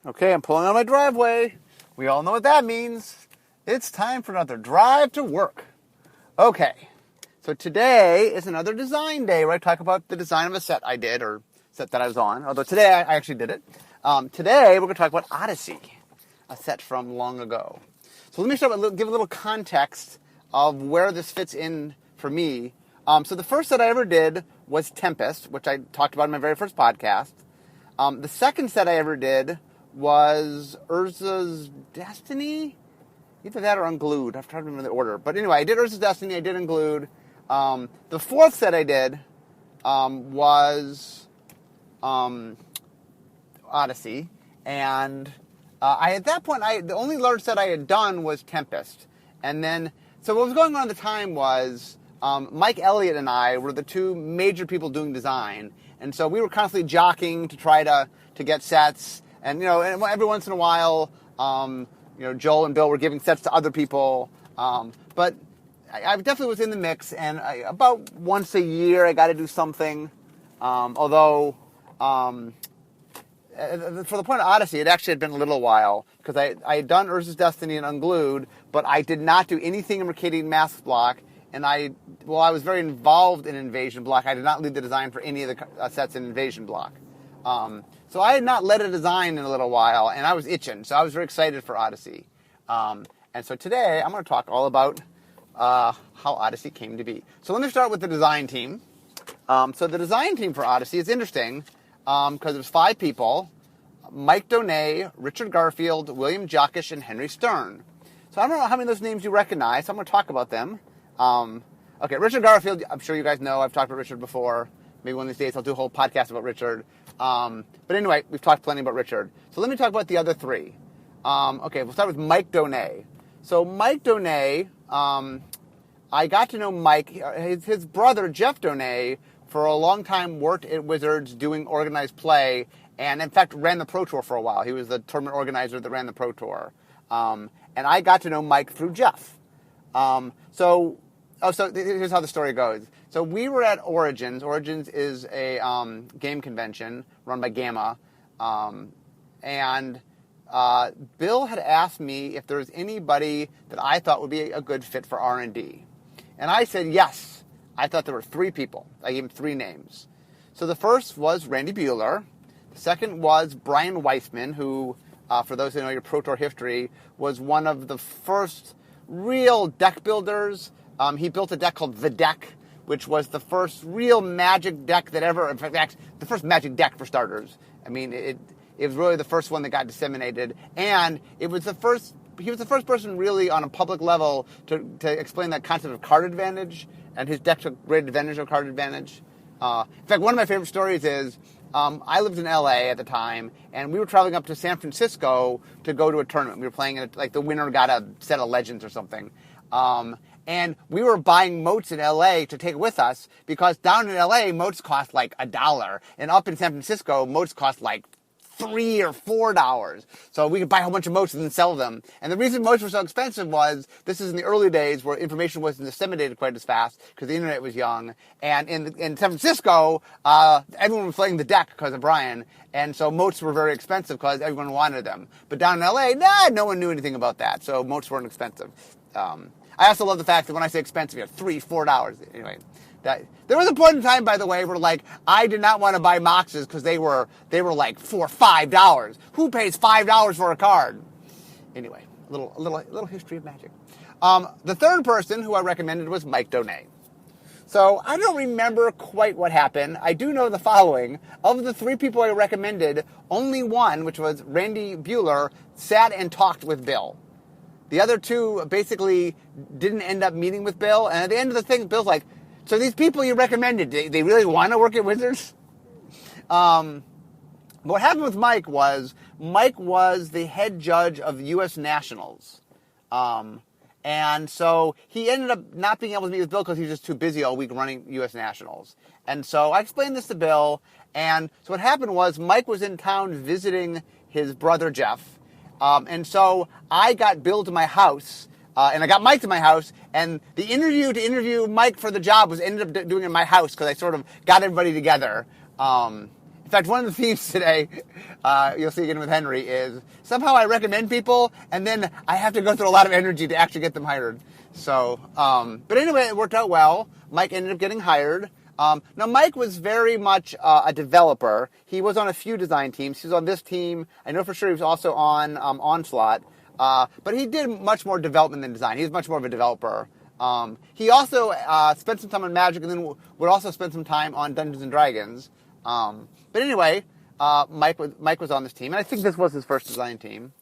Okay, I'm pulling on my driveway. We all know what that means. It's time for another drive to work. Okay, so today is another design day where I talk about the design of a set I did, or set that I was on, although today I actually did it. Today we're going to talk about Odyssey, a set from long ago. So let me start with give a little context of where this fits in for me. So the first set I ever did was Tempest, which I talked about in my very first podcast. The second set I ever did was Urza's Destiny? Either that or Unglued. I've tried to remember the order. But anyway, I did Urza's Destiny, I did Unglued. The fourth set I did was Odyssey. And at that point, the only large set I had done was Tempest. And then, so what was going on at the time was Mike Elliott and I were the two major people doing design. And so we were constantly jockeying to try to get sets. And, and every once in a while, Joel and Bill were giving sets to other people. But I definitely was in the mix. And about once a year, I got to do something. Although, for the point of Odyssey, it actually had been a little while. Because I had done Urza's Destiny and Unglued, but I did not do anything in Mercadian Mask Block. And I was very involved in Invasion Block. I did not lead the design for any of the sets in Invasion Block. So I had not led a design in a little while, and I was itching. So I was very excited for Odyssey. And so today, I'm going to talk all about how Odyssey came to be. So let me start with the design team. So the design team for Odyssey is interesting because there's 5 people: Mike Donay, Richard Garfield, William Jockish, and Henry Stern. So I don't know how many of those names you recognize, so I'm going to talk about them. Okay, Richard Garfield, I'm sure you guys know. I've talked about Richard before. Maybe one of these days I'll do a whole podcast about Richard. But anyway, we've talked plenty about Richard. So let me talk about the other 3. Okay, we'll start with Mike Donay. So Mike Donay, I got to know Mike. His brother, Jeff Donay, for a long time worked at Wizards doing organized play, and in fact ran the Pro Tour for a while. He was the tournament organizer that ran the Pro Tour. And I got to know Mike through Jeff. So here's how the story goes. So we were at Origins. Origins is a game convention run by Gamma. And Bill had asked me if there was anybody that I thought would be a good fit for R&D. And I said yes. I thought there were 3 people. I gave him 3 names. So the first was Randy Buehler. The second was Brian Weissman, who, for those who know your Pro Tour history, was one of the first real deck builders. He built a deck called The Deck, which was the first real Magic deck that ever, in fact, the first Magic deck for starters. I mean, it was really the first one that got disseminated, and he was the first person really on a public level to explain that concept of card advantage, and his deck took great advantage of card advantage. In fact, one of my favorite stories is, I lived in LA at the time, and we were traveling up to San Francisco to go to a tournament. We were playing in like the winner got a set of Legends or something. And we were buying moats in LA to take with us because down in LA, moats cost like $1. And up in San Francisco, moats cost like $3 or $4. So we could buy a whole bunch of moats and then sell them. And the reason moats were so expensive was this is in the early days where information wasn't disseminated quite as fast because the internet was young. And in San Francisco, everyone was playing The Deck because of Brian. And so moats were very expensive because everyone wanted them. But down in LA, no one knew anything about that. So moats weren't expensive. I also love the fact that when I say expensive, you have $3, $4. Anyway, there was a point in time, by the way, where like I did not want to buy Moxes because they were like $4, $5. Who pays $5 for a card? Anyway, a little history of Magic. The third person who I recommended was Mike Donay. So I don't remember quite what happened. I do know the following: of the 3 people I recommended, only one, which was Randy Buehler, sat and talked with Bill. The other 2 basically didn't end up meeting with Bill. And at the end of the thing, Bill's like, so these people you recommended, they really want to work at Wizards? What happened with Mike was the head judge of the U.S. Nationals. And so he ended up not being able to meet with Bill because he was just too busy all week running U.S. Nationals. And so I explained this to Bill. And so what happened was Mike was in town visiting his brother Jeff. And so I got Bill to my house, and I got Mike to my house, and the interview to interview Mike for the job ended up doing it in my house because I sort of got everybody together. In In fact, one of the themes today, you'll see again with Henry, is somehow I recommend people, and then I have to go through a lot of energy to actually get them hired. So, but anyway, it worked out well. Mike ended up getting hired. Now, Mike was very much a developer. He was on a few design teams. He was on this team. I know for sure he was also on Onslaught. But he did much more development than design. He was much more of a developer. He also spent some time on Magic, and then would also spend some time on Dungeons and Dragons. But anyway, Mike was on this team, and I think this was his first design team.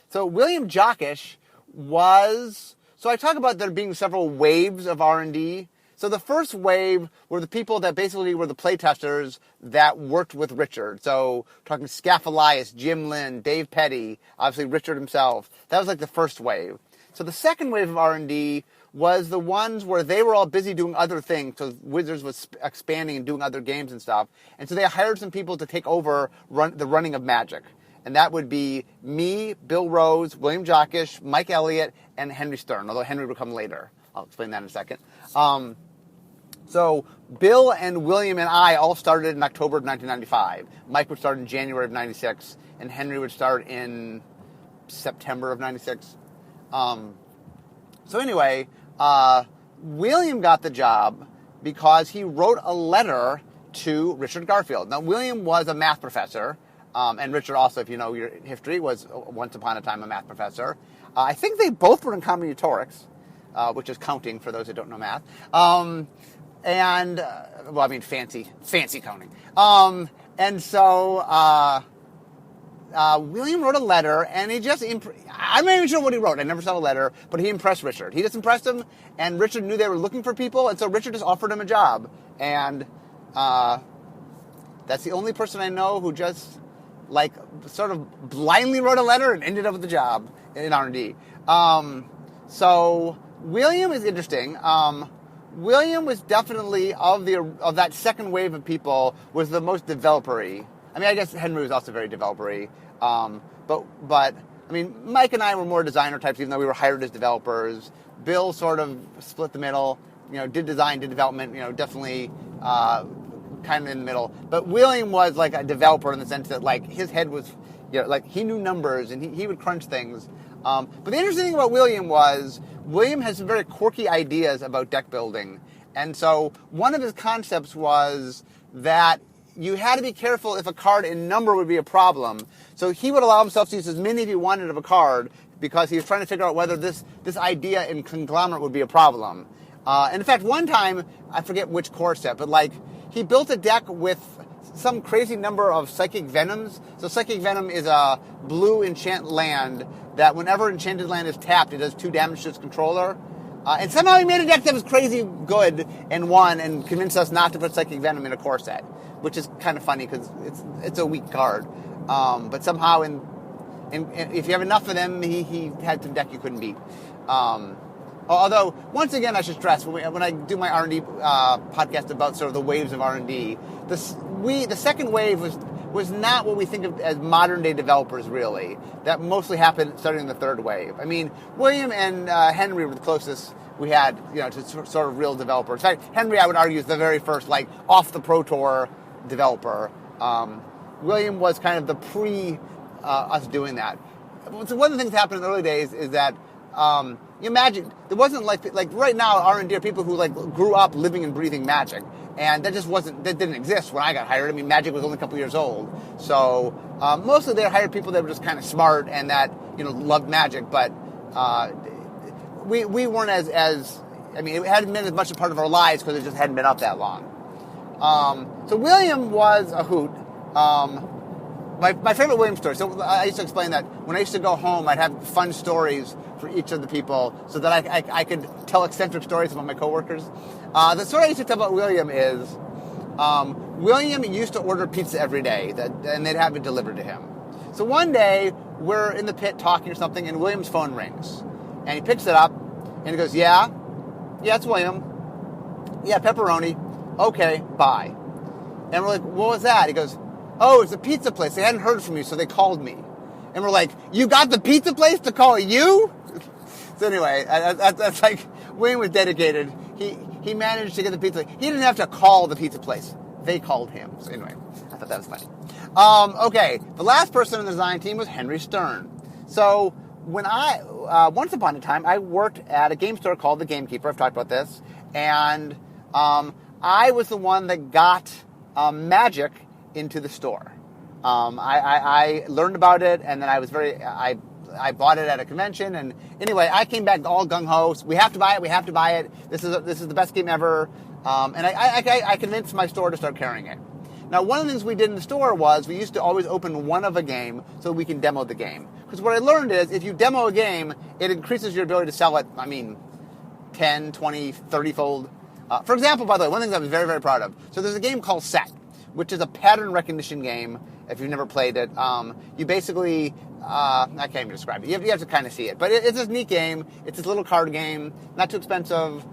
So William Jockish was... So I talk about there being several waves of R&D. So the first wave were the people that basically were the playtesters that worked with Richard. So talking Scaphalias, Jim Lynn, Dave Petty, obviously Richard himself. That was like the first wave. So the second wave of R&D was the ones where they were all busy doing other things. So Wizards was expanding and doing other games and stuff. And so they hired some people to take over the running of Magic. And that would be me, Bill Rose, William Jockish, Mike Elliott, and Henry Stern, although Henry would come later. I'll explain that in a second. So Bill and William and I all started in October of 1995. Mike would start in January of 96, and Henry would start in September of 96. So anyway, William got the job because he wrote a letter to Richard Garfield. Now, William was a math professor, and Richard also, if you know your history, was once upon a time a math professor. I think they both were in combinatorics, which is counting for those who don't know math. Fancy counting. And so William wrote a letter, and he just... I'm not even sure what he wrote. I never saw a letter, but he impressed Richard. He just impressed him, and Richard knew they were looking for people, and so Richard just offered him a job. And that's the only person I know who just, sort of blindly wrote a letter and ended up with a job in R&D. So William is interesting. William was definitely, of that second wave of people, was the most developer-y. I mean, I guess Henry was also very developer-y. But I mean, Mike and I were more designer types, even though we were hired as developers. Bill sort of split the middle, did design, did development, definitely kind of in the middle. But William was like a developer in the sense that, his head was, he knew numbers and he would crunch things. But the interesting thing about William has some very quirky ideas about deck building. And so one of his concepts was that you had to be careful if a card in number would be a problem. So he would allow himself to use as many as he wanted of a card because he was trying to figure out whether this idea in conglomerate would be a problem. And in fact, one time, I forget which core set, but he built a deck with some crazy number of Psychic Venoms. So Psychic Venom is a blue enchant land that whenever enchanted land is tapped, it does 2 damage to its controller. And somehow he made a deck that was crazy good and won and convinced us not to put Psychic Venom in a core set, which is kind of funny because it's a weak card. But somehow, if you have enough of them, he had some deck you couldn't beat. Although, once again, I should stress, when I do my R&D podcast about sort of the waves of R&D, the second wave was not what we think of as modern-day developers, really. That mostly happened starting in the third wave. I mean, William and Henry were the closest we had, to sort of real developers. In fact, Henry, I would argue, is the very first, off the Pro Tour developer. William was kind of the us doing that. So one of the things that happened in the early days is that you imagine there wasn't like right now R&D are people who grew up living and breathing Magic, and that didn't exist when I got hired. I mean, Magic was only a couple years old, so mostly they hired people that were just kind of smart and that loved Magic, but we weren't as I mean, it hadn't been as much a part of our lives because it just hadn't been up that long. So William was a hoot. My favorite William story, so I used to explain that when I used to go home, I'd have fun stories for each of the people so that I could tell eccentric stories about my coworkers. The story I used to tell about William is William used to order pizza every day, and they'd have it delivered to him. So one day, we're in the pit talking or something, and William's phone rings. And he picks it up, and he goes, Yeah, it's William. Yeah, pepperoni. Okay, bye. And we're like, What was that? He goes, Oh, it's a pizza place. They hadn't heard from you, so they called me. And we're like, You got the pizza place to call you? So anyway, that's William was dedicated. He managed to get the pizza. He didn't have to call the pizza place. They called him. So anyway, thought that was funny. Okay, the last person on the design team was Henry Stern. So when once upon a time, I worked at a game store called The Gamekeeper. I've talked about this. And I was the one that got Magic into the store. I learned about it, and then I bought it at a convention, and anyway, I came back all gung-ho. We have to buy it. This is the best game ever. And I convinced my store to start carrying it. Now, one of the things we did in the store was we used to always open one of a game so we can demo the game. Because what I learned is if you demo a game, it increases your ability to sell it, 10, 20, 30-fold. For example, by the way, one of the things I was very, very proud of. So there's a game called Set, which is a pattern recognition game. If you've never played it, you basically, I can't even describe it. You have to kind of see it. But it's this neat game. It's this little card game, not too expensive.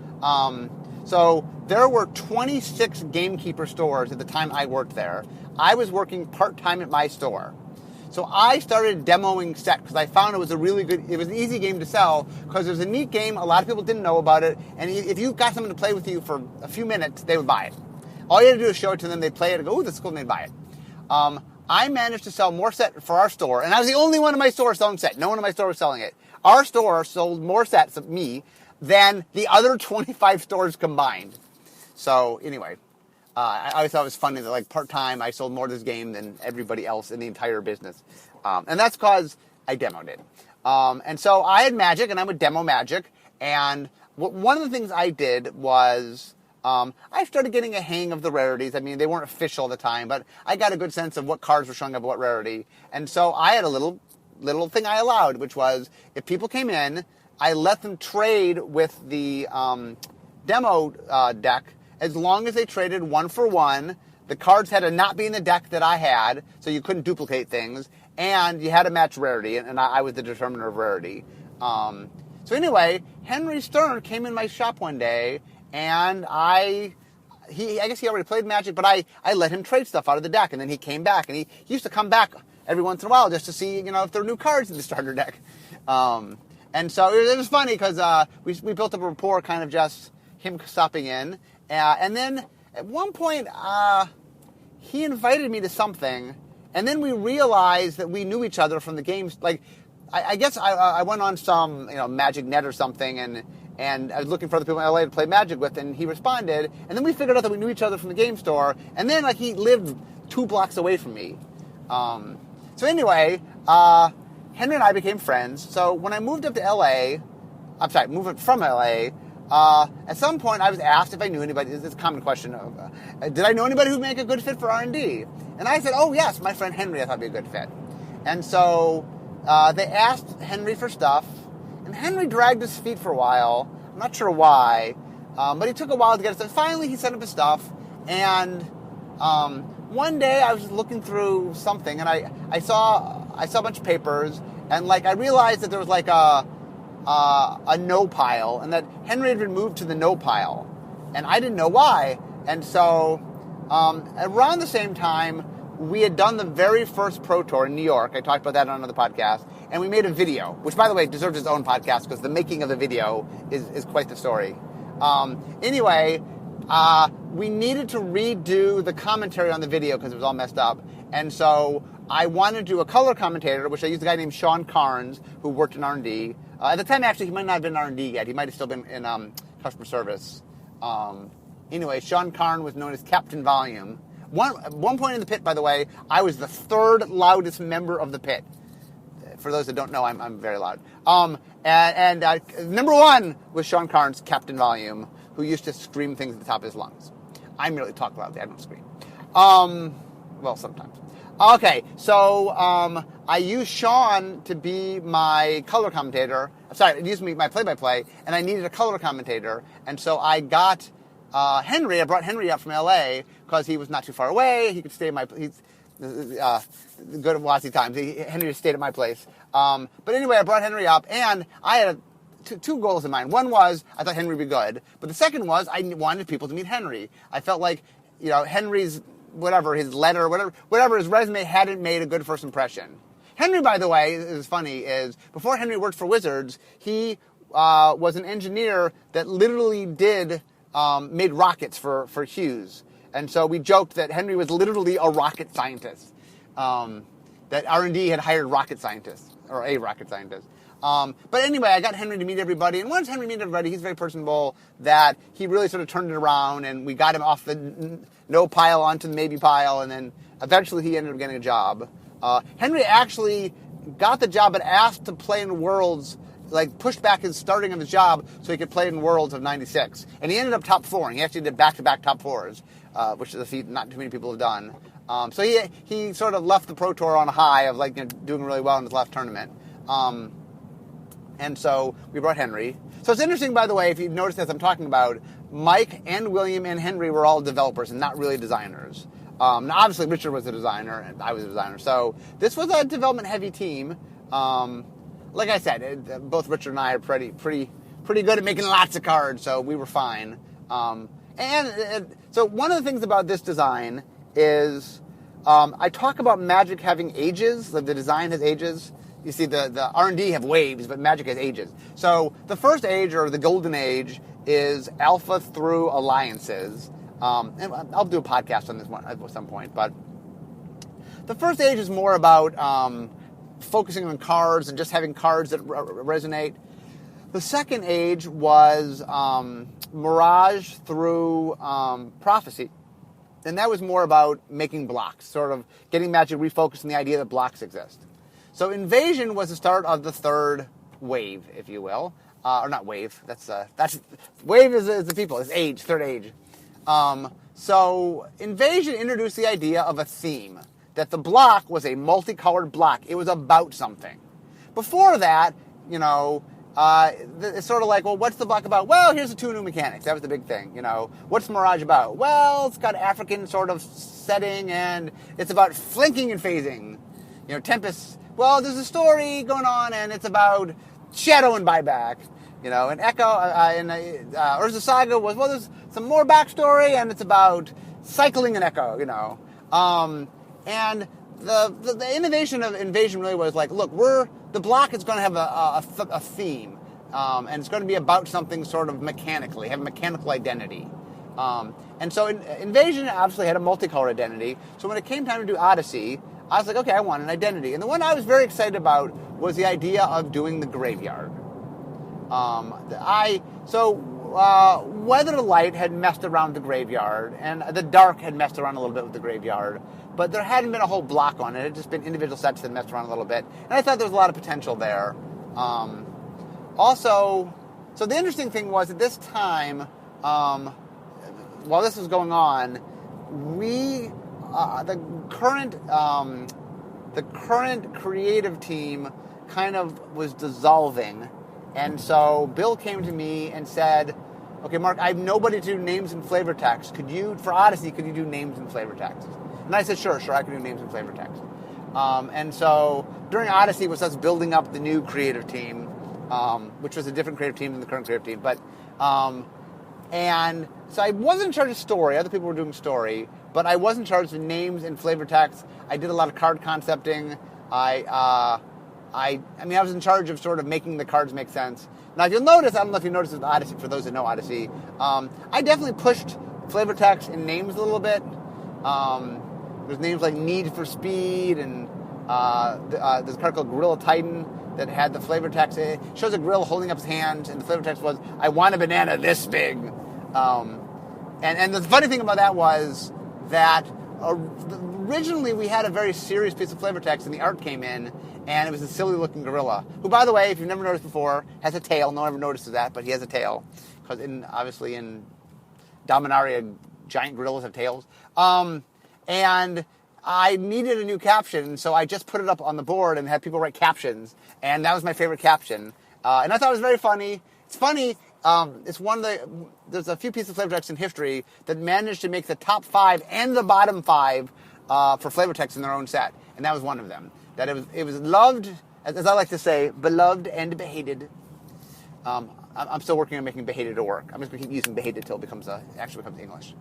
So there were 26 Gamekeeper stores at the time I worked there. I was working part-time at my store. So I started demoing Set because I found it was it was an easy game to sell because it was a neat game. A lot of people didn't know about it. And if you got someone to play with you for a few minutes, they would buy it. All you had to do is show it to them. They'd play it and go, "Ooh, this is cool," and they'd buy it. I managed to sell more Set for our store, and I was the only one in my store selling Set. No one in my store was selling it. Our store sold more Sets of me than the other 25 stores combined. So anyway, I always thought it was funny that part-time I sold more of this game than everybody else in the entire business. And that's because I demoed it. And so I had Magic, and I would demo Magic. And one of the things I did was I started getting a hang of the rarities. They weren't official at the time, but I got a good sense of what cards were showing up at what rarity. And so I had a little thing I allowed, which was if people came in, I let them trade with the demo deck as long as they traded 1-for-1. The cards had to not be in the deck that I had, so you couldn't duplicate things, and you had to match rarity, and I was the determiner of rarity. So anyway, Henry Stern came in my shop one day, and I guess he already played Magic, but I let him trade stuff out of the deck, and then he came back, and he used to come back every once in a while just to see, if there were new cards in the starter deck. And so it was funny because we built up a rapport, kind of just him stopping in. And then at one point, he invited me to something, and then we realized that we knew each other from the games. I guess I went on some Magic Net or something, and I was looking for other people in LA to play Magic with, and he responded. And then we figured out that we knew each other from the game store, and then he lived 2 blocks away from me. So anyway, Henry and I became friends. So when I moved up to LA, moving from LA, at some point I was asked if I knew anybody. This is a common question. Did I know anybody who'd make a good fit for R&D? And I said, oh yes, my friend Henry I thought would be a good fit. And so they asked Henry for stuff, and Henry dragged his feet for a while. I'm not sure why, but he took a while to get it done. Finally, he set up his stuff, and one day I was just looking through something, and I saw a bunch of papers, and I realized that there was a no pile, and that Henry had been moved to the no pile, and I didn't know why. And so around the same time, we had done the very first Pro Tour in New York. I talked about that on another podcast, and we made a video, which, by the way, deserves its own podcast because the making of the video is quite the story. Anyway, we needed to redo the commentary on the video because it was all messed up, and so I wanted to do a color commentator, which I used a guy named Sean Carnes, who worked in R&D. At the time, actually, he might not have been in R&D yet. He might have still been in customer service. Anyway, Sean Carnes was known as Captain Volume. At one point in the pit, by the way, I was the 3rd loudest member of the pit. For those that don't know, I'm very loud. And number 1 was Sean Carnes, Captain Volume, who used to scream things at the top of his lungs. I merely talk loudly. I don't scream. Well, sometimes. Okay, so I used Sean to be my color commentator. Sorry, he used my play-by-play, and I needed a color commentator. And so I got Henry. I brought Henry up from L.A. because he was not too far away. He could stay at my place. Good at Wazzy times. Henry stayed at my place. But anyway, I brought Henry up, and I had two goals in mind. One was I thought Henry would be good, but the second was I wanted people to meet Henry. I felt like Henry's his letter, whatever his resume hadn't made a good first impression. Henry, by the way, is funny, is before Henry worked for Wizards, he was an engineer that literally made rockets for Hughes. And so we joked that Henry was literally a rocket scientist, that R&D had hired rocket scientists, or a rocket scientist. But anyway, I got Henry to meet everybody, and once Henry met everybody, he's very personable, that he really sort of turned it around, and we got him off the no pile onto the maybe pile, and then eventually he ended up getting a job. Henry actually got the job but asked to play in Worlds, like pushed back his starting of his job so he could play in Worlds of 96. And he ended up top flooring. He actually did back-to-back top fours, which is a feat not too many people have done. So he sort of left the Pro Tour on a high of doing really well in his last tournament. And so we brought Henry. So it's interesting, by the way, if you've noticed as I'm talking about, Mike and William and Henry were all developers and not really designers. Now, obviously, Richard was a designer, and I was a designer. So this was a development-heavy team. Like I said, both Richard and I are pretty good at making lots of cards, so we were fine. So one of the things about this design is I talk about Magic having ages, like the design has ages. You see, the R&D have waves, but Magic has ages. So the first age, or the golden age, is Alpha through Alliances. And I'll do a podcast on this one at some point. But the first age is more about focusing on cards and just having cards that resonate. The second age was Mirage through Prophecy. And that was more about making blocks, sort of getting Magic refocused on the idea that blocks exist. So Invasion was the start of the third wave, if you will. Or not wave. That's wave is the people. It's age, third age. So Invasion introduced the idea of a theme, that the block was a multicolored block. It was about something. Before that, it's sort of like, well, what's the block about? Well, here's the two new mechanics. That was the big thing, What's Mirage about? Well, it's got African sort of setting, and it's about flanking and phasing. Tempest, well, there's a story going on, and it's about shadow and buyback. And Echo, Urza Saga was, well, there's some more backstory, and it's about cycling and Echo, And the innovation of Invasion really was like, look, the block is going to have a theme, and it's going to be about something sort of mechanically, have a mechanical identity. And so Invasion obviously had a multicolor identity. So when it came time to do Odyssey, I was like, okay, I want an identity. And the one I was very excited about was the idea of doing the graveyard. Weatherlight had messed around with the graveyard, and the Dark had messed around a little bit with the graveyard, but there hadn't been a whole block on it. It had just been individual sets that messed around a little bit, and I thought there was a lot of potential there. So the interesting thing was at this time, while this was going on, the current creative team kind of was dissolving. And so Bill came to me and said, okay, Mark, I have nobody to do names and flavor text. For Odyssey, could you do names and flavor text? And I said, sure, I can do names and flavor text. And so during Odyssey was us building up the new creative team, which was a different creative team than the current creative team. And so I wasn't in charge of story. Other people were doing story. But I was in charge of names and flavor text. I did a lot of card concepting. I was in charge of sort of making the cards make sense. Now, if you'll notice, I don't know if you noticed with Odyssey, for those that know Odyssey, I definitely pushed flavor text and names a little bit. There's names like Need for Speed, and there's a card called Gorilla Titan that had the flavor text. It shows a gorilla holding up his hand, and the flavor text was, I want a banana this big. And the funny thing about that was that originally we had a very serious piece of flavor text, and the art came in, and it was a silly-looking gorilla, who, by the way, if you've never noticed before, has a tail. No one ever notices that, but he has a tail, because obviously in Dominaria, giant gorillas have tails. And I needed a new caption, so I just put it up on the board and had people write captions, and that was my favorite caption. And I thought it was very funny. It's funny. There's a few pieces of flavor text in history that managed to make the top 5 and the bottom 5 for flavor text in their own set, and that was one of them. That it was loved, as I like to say, beloved and behated. I'm still working on making behated to work. I'm just going to keep using behated till it actually becomes English.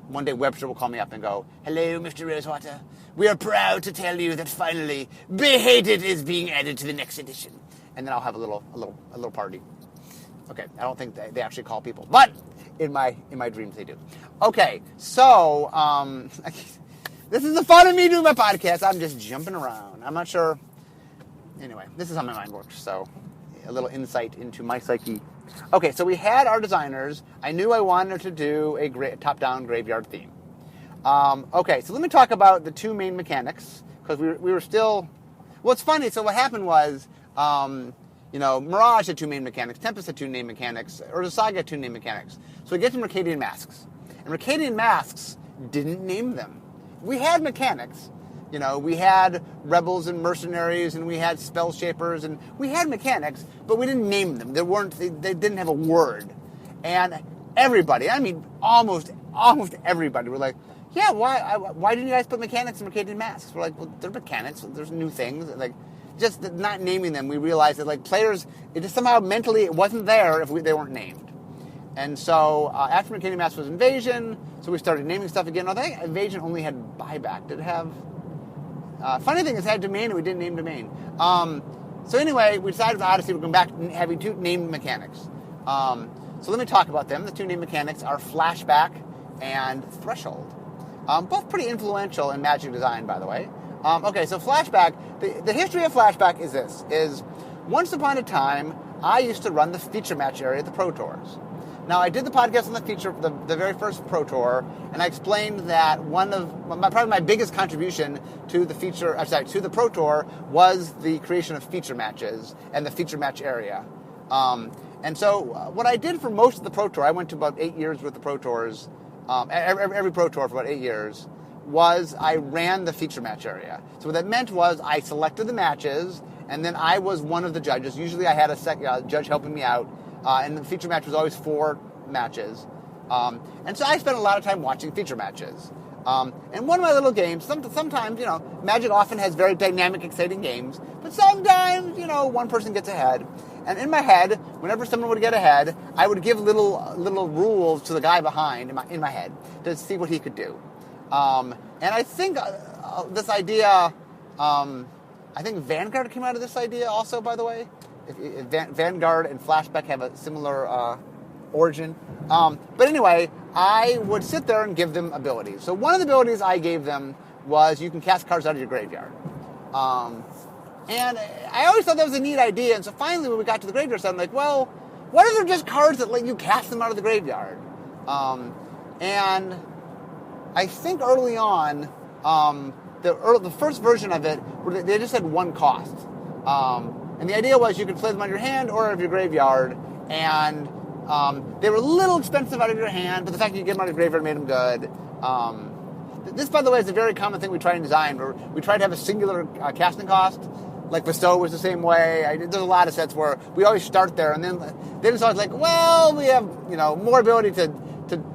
One day Webster will call me up and go, hello, Mr. Rosewater. We are proud to tell you that finally behated is being added to the next edition. And then I'll have a little party. Okay, I don't think they actually call people. But In my dreams, they do. Okay, so this is the fun of me doing my podcast. I'm just jumping around. I'm not sure. Anyway, this is how my mind works. So a little insight into my psyche. Okay, so we had our designers. I knew I wanted to do a top-down graveyard theme. Okay, so let me talk about the two main mechanics, because we were still... Well, it's funny. So what happened was, Mirage had two main mechanics, Tempest had two main mechanics, Saga had two main mechanics. So we get to Mercadian Masks. And Mercadian Masks didn't name them. We had mechanics. We had rebels and mercenaries, and we had spell shapers, and we had mechanics, but we didn't name them. They didn't have a word. And everybody, I mean, almost everybody were like, yeah, why didn't you guys put mechanics in Mercadian Masks? We're like, well, they're mechanics. There's new things. Like, just not naming them, we realized that, like, players, it just somehow mentally, it wasn't there if they weren't named. And so after Mercadian Masks was Invasion, so we started naming stuff again. I think Invasion only had buyback. Did it have... funny thing is, it had domain, and we didn't name domain. So anyway, we decided with Odyssey we're going back to having two named mechanics. So let me talk about them. The two named mechanics are Flashback and Threshold. Both pretty influential in Magic design, by the way. Okay, so Flashback, the history of Flashback is this, is once upon a time, I used to run the feature match area at the Pro Tours. Now, I did the podcast on the feature, the very first Pro Tour, and I explained that probably my biggest contribution to the Pro Tour was the creation of feature matches and the feature match area. And so what I did for most of the Pro Tour, I went to about 8 years with the Pro Tours, every Pro Tour for about 8 years, was I ran the feature match area. So what that meant was I selected the matches, and then I was one of the judges. Usually I had a judge helping me out, and the feature match was always 4 matches. And so I spent a lot of time watching feature matches. And one of my little games, sometimes, Magic often has very dynamic, exciting games, but sometimes, one person gets ahead. And in my head, whenever someone would get ahead, I would give little rules to the guy behind in my head to see what he could do. And I think this idea, I think Vanguard came out of this idea also, by the way. If Vanguard and Flashback have a similar origin. But anyway, I would sit there and give them abilities. So one of the abilities I gave them was you can cast cards out of your graveyard. And I always thought that was a neat idea. And so finally when we got to the graveyard side, I'm like, well, what if they're just cards that let you cast them out of the graveyard? And I think early on, the first version of it, they just had one cost. And the idea was you could play them on your hand or out of your graveyard. And they were a little expensive out of your hand, but the fact that you get them out of your graveyard made them good. This, by the way, is a very common thing we try and design, where we try to have a singular casting cost. Like Bestow was the same way. There's a lot of sets where we always start there, and then it's always like, well, we have more ability to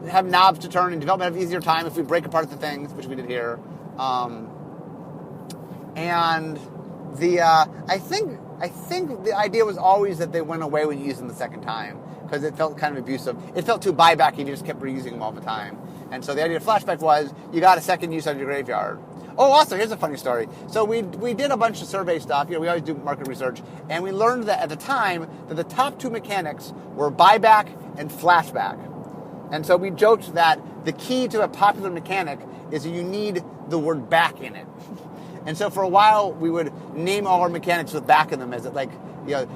have knobs to turn and development have easier time if we break apart the things, which we did here. And I think the idea was always that they went away when you used them the second time, because it felt kind of abusive. It felt too buyback if you just kept reusing them all the time. And so the idea of Flashback was you got a second use out of your graveyard. Oh, also, here's a funny story. So we did a bunch of survey stuff. We always do market research. And we learned that at the time that the top 2 mechanics were buyback and Flashback. And so we joked that the key to a popular mechanic is that you need the word back in it. And so for a while, we would name all our mechanics with back in them as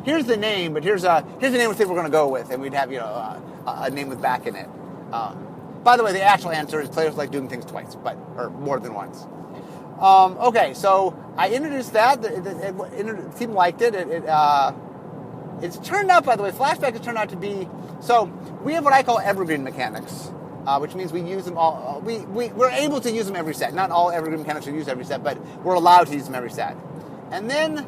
here's the name, but here's the name we think we're going to go with. And we'd have, a name with back in it. By the way, the actual answer is players like doing things twice, or more than once. Okay, so I introduced that. The team liked it. It's turned out, by the way, Flashback has turned out to be... So we have what I call evergreen mechanics, which means we use them all... We're able to use them every set. Not all evergreen mechanics are used every set, but we're allowed to use them every set. And then,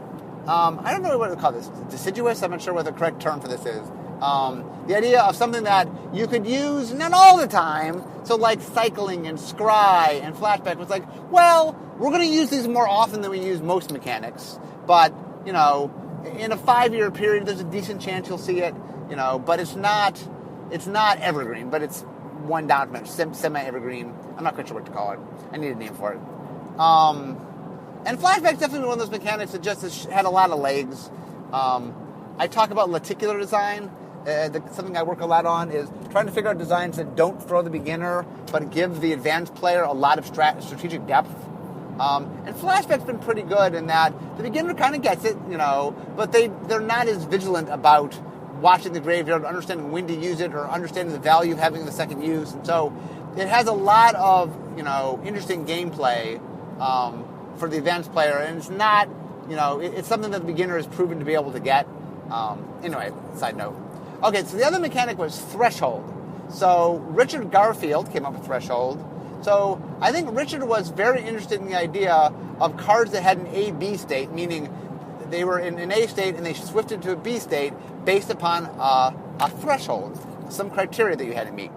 I don't know what to call this. Deciduous? I'm not sure what the correct term for this is. The idea of something that you could use not all the time, so like cycling and scry and Flashback was like, well, we're going to use these more often than we use most mechanics, but, in a 5-year period, there's a decent chance you'll see it, but it's not evergreen, but it's one down, semi-evergreen. I'm not quite sure what to call it. I need a name for it. And Flashback's definitely one of those mechanics that just had a lot of legs. I talk about lenticular design. something I work a lot on is trying to figure out designs that don't throw the beginner, but give the advanced player a lot of strategic depth. And Flashback's been pretty good in that the beginner kind of gets it, but they're not as vigilant about watching the graveyard, understanding when to use it, or understanding the value of having the second use. And so it has a lot of, interesting gameplay for the advanced player, and it's not, it's something that the beginner has proven to be able to get. Anyway, side note. Okay, so the other mechanic was Threshold. So Richard Garfield came up with Threshold. So I think Richard was very interested in the idea of cards that had an A-B state, meaning they were in an A state and they swifted to a B state based upon a threshold, some criteria that you had to meet.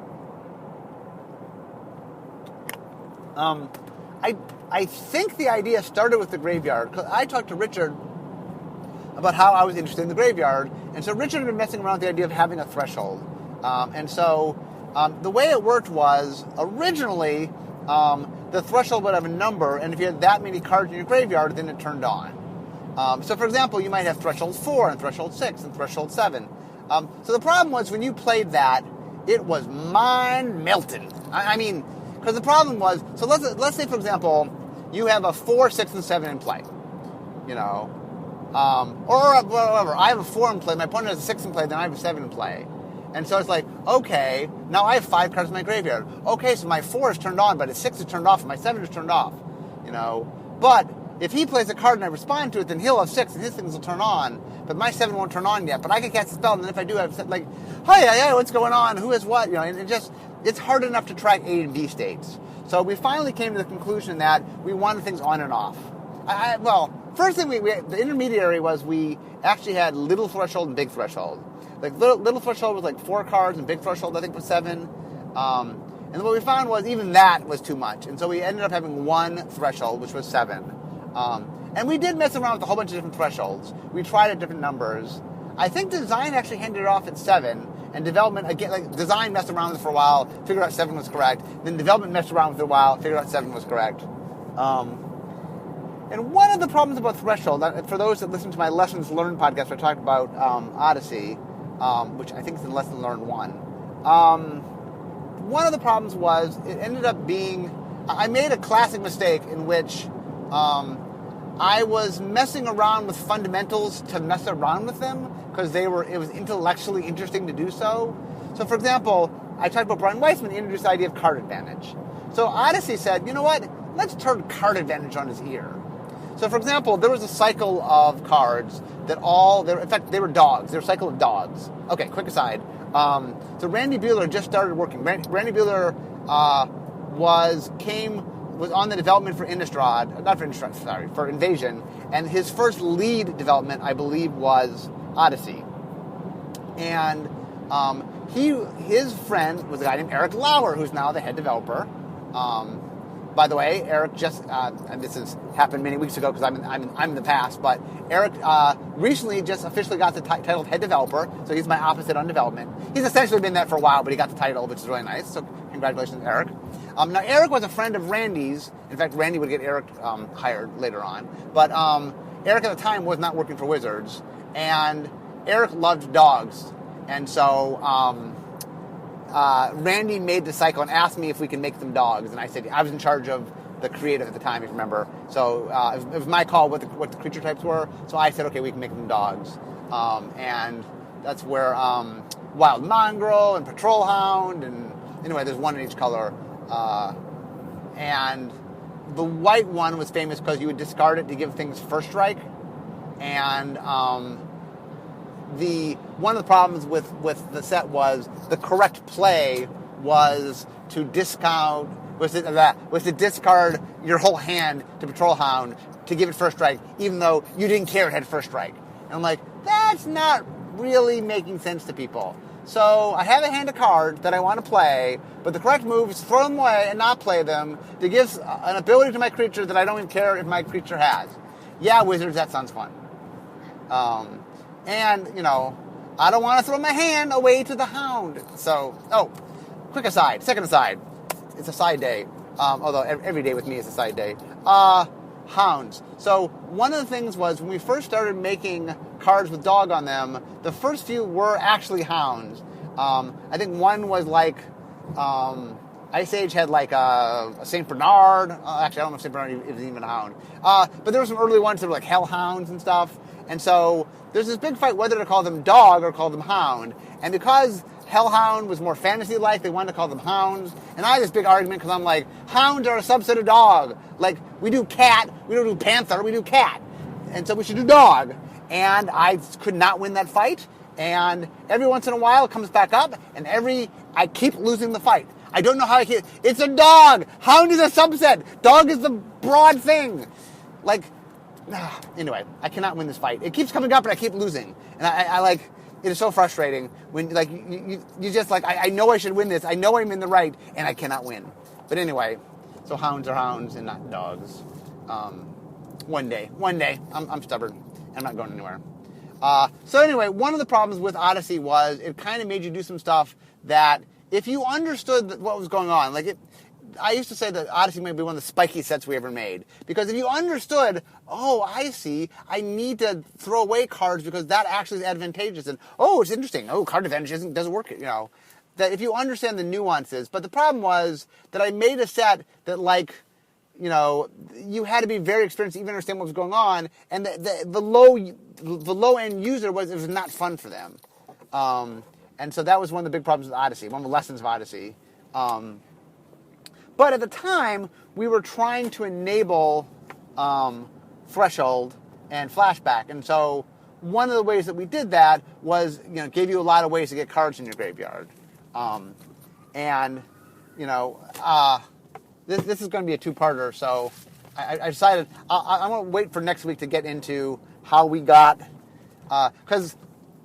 I think the idea started with the graveyard, because I talked to Richard about how I was interested in the graveyard, and so Richard had been messing around with the idea of having a threshold. And so the way it worked was, originally, the threshold would have a number, and if you had that many cards in your graveyard, then it turned on. So, for example, you might have Threshold 4 and Threshold 6 and Threshold 7. So the problem was, when you played that, it was mind-melting. I mean, because the problem was, so let's say, for example, you have a 4, 6, and 7 in play. Or whatever. I have a 4 in play, my opponent has a 6 in play, then I have a 7 in play. And so it's like, okay, now I have 5 cards in my graveyard. Okay, so my 4 is turned on, but his 6 is turned off, and my 7 is turned off. But if he plays a card and I respond to it, then he'll have 6, and his things will turn on, but my 7 won't turn on yet. But I can cast a spell, and then if I do, I have like, hey, what's going on? Who has what? And it's hard enough to track A and B states. So we finally came to the conclusion that we wanted things on and off. First thing the intermediary was we actually had Little Threshold and Big Threshold. Like little Threshold was like 4 cards, and Big Threshold I think was 7. And what we found was even that was too much, and so we ended up having 1 Threshold, which was 7. And we did mess around with a whole bunch of different thresholds. We tried at different numbers. I think design actually handed it off at 7, and development, again, like design messed around with it for a while, figured out 7 was correct. Then development messed around with it a while, figured out 7 was correct. And one of the problems about threshold, for those that listen to my Lessons Learned podcast where I talked about Odyssey, which I think is in Lesson Learned 1, one of the problems was it ended up being, I made a classic mistake in which I was messing around with fundamentals to mess around with them, because it was intellectually interesting to do so. So, for example, I talked about Brian Weissman introduced the idea of card advantage. So Odyssey said, you know what, let's turn card advantage on his ear. So, for example, there was a cycle of cards that they were dogs. They were a cycle of dogs. Okay, quick aside. So Randy Buehler just started working. Randy Buehler was on the development for for Invasion, and his first lead development, I believe, was Odyssey. And his friend was a guy named Eric Lauer, who's now the head developer. By the way, Eric and this has happened many weeks ago because I'm in the past, but Eric recently just officially got the title of head developer, so he's my opposite on development. He's essentially been that for a while, but he got the title, which is really nice, so congratulations, Eric. Now, Eric was a friend of Randy's. In fact, Randy would get Eric hired later on, but Eric at the time was not working for Wizards, and Eric loved dogs, and so Randy made the cycle and asked me if we can make them dogs, and I said I was in charge of the creative at the time, if you remember. So it was my call what the creature types were. So I said, okay, we can make them dogs, and that's where Wild Mongrel and Patrol Hound, and anyway, there's one in each color, and the white one was famous because you would discard it to give things first strike, and one of the problems with the set was the correct play was to discard your whole hand to Patrol Hound to give it first strike, even though you didn't care it had first strike. And I'm like, that's not really making sense to people. So I have a hand of cards that I want to play, but the correct move is to throw them away and not play them to give an ability to my creature that I don't even care if my creature has. Yeah, Wizards, that sounds fun. And, I don't want to throw my hand away to the Hound. So, quick aside, second aside. It's a side day, although every day with me is a side day. Hounds. So one of the things was when we first started making cards with dog on them, the first few were actually hounds. I think one was like, Ice Age had like a St. Bernard. Actually, I don't know if St. Bernard is even a hound. But there were some early ones that were like hellhounds and stuff. And so there's this big fight whether to call them dog or call them hound. And because hellhound was more fantasy-like, they wanted to call them hounds. And I had this big argument because I'm like, hounds are a subset of dog. Like, we do cat, we don't do panther, we do cat. And so we should do dog. And I could not win that fight. And every once in a while it comes back up, and I keep losing the fight. I don't know how I can. It's a dog. Hound is a subset. Dog is the broad thing. Like, anyway, I cannot win this fight. It keeps coming up, and I keep losing. And I like, it is so frustrating when, like, you just, like, I know I should win this. I know I'm in the right, and I cannot win. But anyway, so hounds are hounds and not dogs. One day. I'm stubborn. I'm not going anywhere. So anyway, one of the problems with Odyssey was it kind of made you do some stuff that if you understood what was going on, like I used to say that Odyssey might be one of the spiky sets we ever made. Because if you understood, oh, I see, I need to throw away cards because that actually is advantageous. And, oh, it's interesting. Oh, card advantage doesn't work, you know. That if you understand the nuances. But the problem was that I made a set that, like, you know, you had to be very experienced to even understand what was going on. And the low-end user it was not fun for them. And so that was one of the big problems with Odyssey, one of the lessons of Odyssey. But at the time, we were trying to enable Threshold and Flashback. And so one of the ways that we did that was, you know, gave you a lot of ways to get cards in your graveyard. And, you know, this is going to be a two-parter, so I decided I want to wait for next week to get into how we got... Because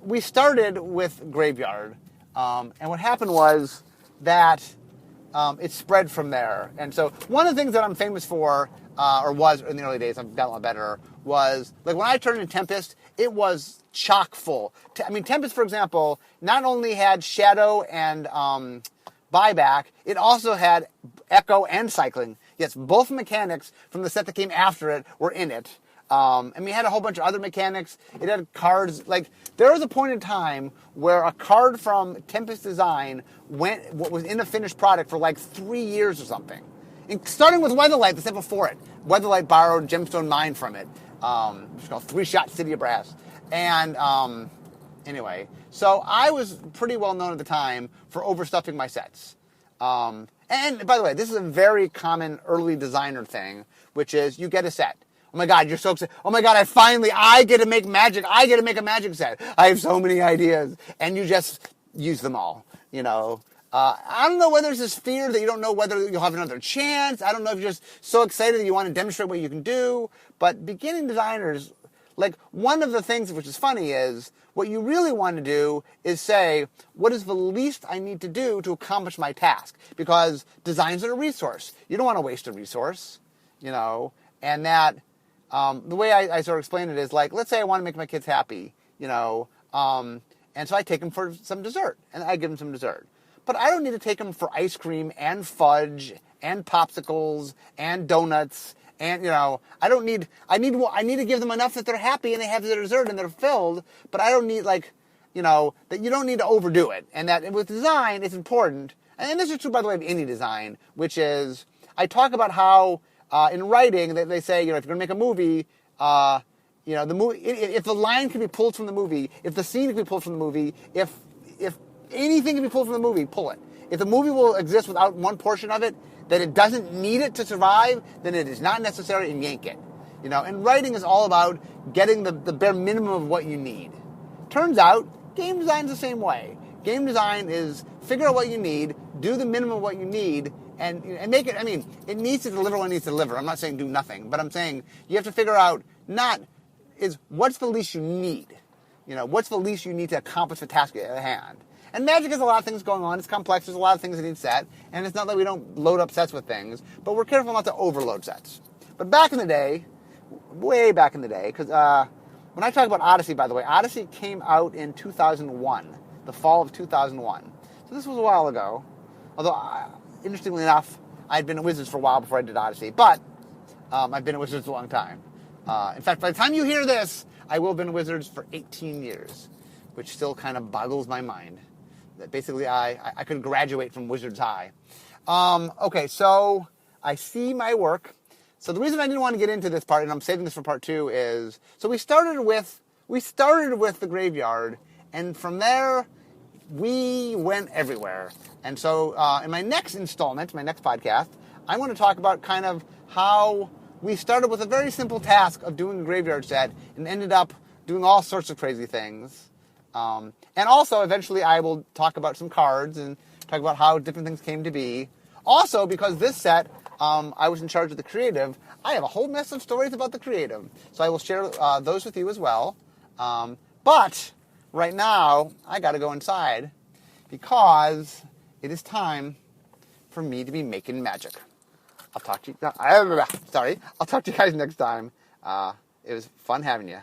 we started with Graveyard, and what happened was that it spread from there. And so one of the things that I'm famous for, or was in the early days, I've gotten a lot better, was, like, when I turned into Tempest, it was chock full. I mean, Tempest, for example, not only had Shadow and Buyback, it also had Echo and Cycling. Yes, both mechanics from the set that came after it were in it. And we had a whole bunch of other mechanics. It had cards, like, there was a point in time where a card from Tempest Design was in a finished product for like 3 years or something. And starting with Weatherlight, the set before it. Weatherlight borrowed Gemstone Mine from it. It's called 3-Shot City of Brass. And anyway, so I was pretty well known at the time for overstuffing my sets. And by the way, this is a very common early designer thing, which is you get a set. Oh my God, you're so excited. Oh my God, I get to make magic. I get to make a magic set. I have so many ideas. And you just use them all, you know. I don't know whether there's this fear that you don't know whether you'll have another chance. I don't know if you're just so excited that you want to demonstrate what you can do. But beginning designers, like, one of the things which is funny is what you really want to do is say, what is the least I need to do to accomplish my task? Because designs are a resource. You don't want to waste a resource, you know. And that... the way I sort of explain it is, like, let's say I want to make my kids happy, you know, and so I take them for some dessert, and I give them some dessert. But I don't need to take them for ice cream and fudge and popsicles and donuts and, you know, I need to give them enough that they're happy and they have their dessert and they're filled, but I don't need, like, you know, that you don't need to overdo it. And that with design, it's important, and this is true, by the way, of any design, which is, I talk about how, in writing, they say, you know, if you're going to make a movie, you know, the movie, if the line can be pulled from the movie, if the scene can be pulled from the movie, if anything can be pulled from the movie, pull it. If the movie will exist without one portion of it, that it doesn't need it to survive, then it is not necessary, and yank it. You know, and writing is all about getting the bare minimum of what you need. Turns out, game design is the same way. Game design is figure out what you need, do the minimum of what you need, and make it, I mean, it needs to deliver what it needs to deliver. I'm not saying do nothing, but I'm saying you have to figure out what's the least you need? You know, what's the least you need to accomplish the task at hand? And Magic has a lot of things going on. It's complex. There's a lot of things that need set. And it's not that we don't load up sets with things, but we're careful not to overload sets. But back in the day, way back in the day, because when I talk about Odyssey, by the way, Odyssey came out in 2001, the fall of 2001. So this was a while ago. Although, interestingly enough, I'd been at Wizards for a while before I did Odyssey. But I've been at Wizards a long time. In fact, by the time you hear this, I will have been Wizards for 18 years, which still kind of boggles my mind. That basically I could graduate from Wizards High. Okay, so I see my work. So the reason I didn't want to get into this part, and I'm saving this for part 2, is so we started with the graveyard, and from there we went everywhere. And so in my next installment, my next podcast, I want to talk about kind of how we started with a very simple task of doing a graveyard set and ended up doing all sorts of crazy things. And also, eventually, I will talk about some cards and talk about how different things came to be. Also, because this set, I was in charge of the creative, I have a whole mess of stories about the creative. So I will share those with you as well. But right now, I got to go inside because it is time for me to be making magic. I'll talk to you. Sorry, I'll talk to you guys next time. It was fun having you.